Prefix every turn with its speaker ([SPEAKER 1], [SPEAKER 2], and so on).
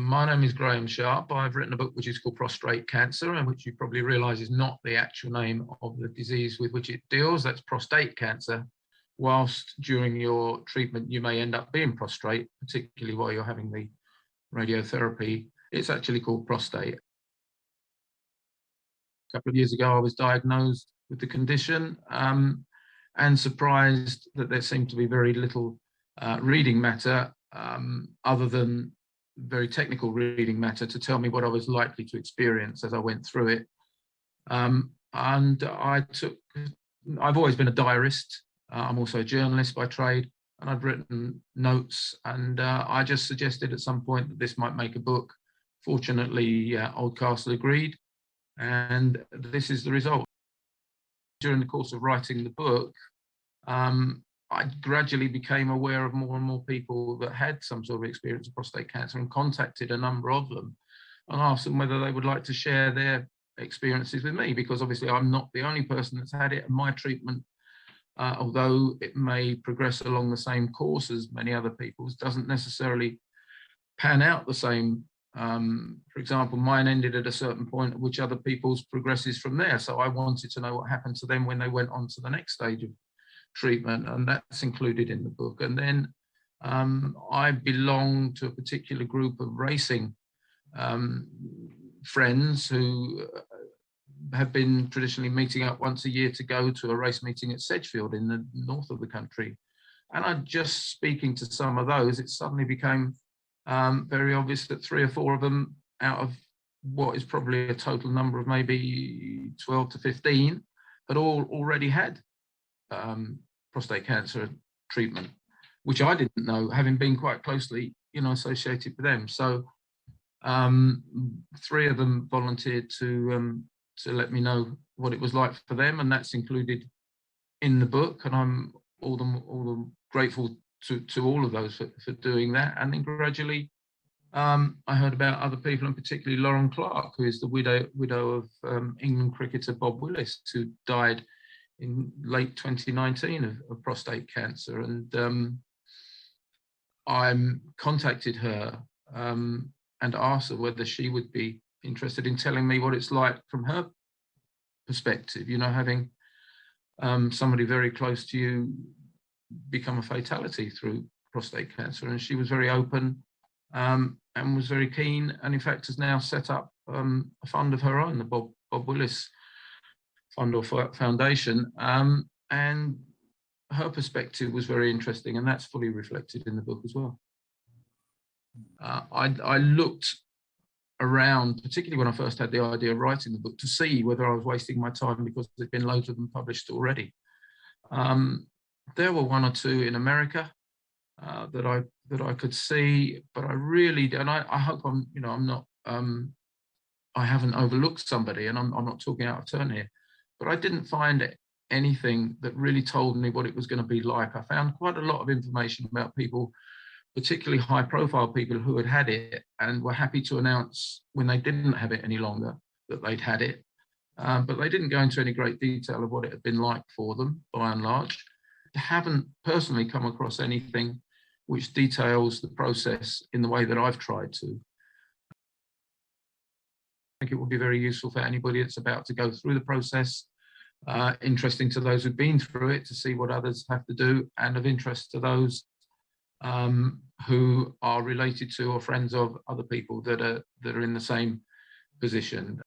[SPEAKER 1] My name is Graham Sharpe. I've written a book which is called PROSTrATE CANCER, and which you probably realise is not the actual name of the disease with which it deals. That's prostate cancer. Whilst during your treatment you may end up being prostrate, particularly while you're having the radiotherapy, it's actually called prostate. A couple of years ago I was diagnosed with the condition, and surprised that there seemed to be very little reading matter, other than very technical reading matter, to tell me what I was likely to experience as I went through it. And I've always been a diarist. I'm also a journalist by trade, and I've written notes, and I just suggested at some point that this might make a book. Fortunately, Oldcastle agreed, and this is the result. During the course of writing the book, I gradually became aware of more and more people that had some sort of experience of prostate cancer, and contacted a number of them and asked them whether they would like to share their experiences with me, because obviously I'm not the only person that's had it, and my treatment, although it may progress along the same course as many other people's, doesn't necessarily pan out the same. For example, mine ended at a certain point at which other people's progresses from there. So I wanted to know what happened to them when they went on to the next stage of treatment, and that's included in the book. And then I belong to a particular group of racing friends who have been traditionally meeting up once a year to go to a race meeting at Sedgefield in the north of the country. And I just speaking to some of those, it suddenly became very obvious that 3 or 4 of them, out of what is probably a total number of maybe 12 to 15, had all already had prostate cancer treatment, which I didn't know, having been quite closely, associated with them. So 3 of them volunteered to let me know what it was like for them, and that's included in the book. And I'm all the grateful to all of those for doing that. And then gradually, I heard about other people, and particularly Lauren Clark, who is the widow of England cricketer Bob Willis, who died in late 2019 of prostate cancer. And I contacted her and asked her whether she would be interested in telling me what it's like from her perspective, having somebody very close to you become a fatality through prostate cancer. And she was very open and was very keen, and in fact has now set up a fund of her own, the Bob Willis Fund or Foundation, and her perspective was very interesting, and that's fully reflected in the book as well. I looked around, particularly when I first had the idea of writing the book, to see whether I was wasting my time, because there'd been loads of them published already. There were 1 or 2 in America that I could see, but I really, and I hope I'm not, I haven't overlooked somebody, and I'm not talking out of turn here, but I didn't find anything that really told me what it was going to be like. I found quite a lot of information about people, particularly high-profile people who had it and were happy to announce when they didn't have it any longer that they'd had it, but they didn't go into any great detail of what it had been like for them, by and large. I haven't personally come across anything which details the process in the way that I've tried to. I think it would be very useful for anybody that's about to go through the process, interesting to those who've been through it to see what others have to do, and of interest to those who are related to or friends of other people that are in the same position.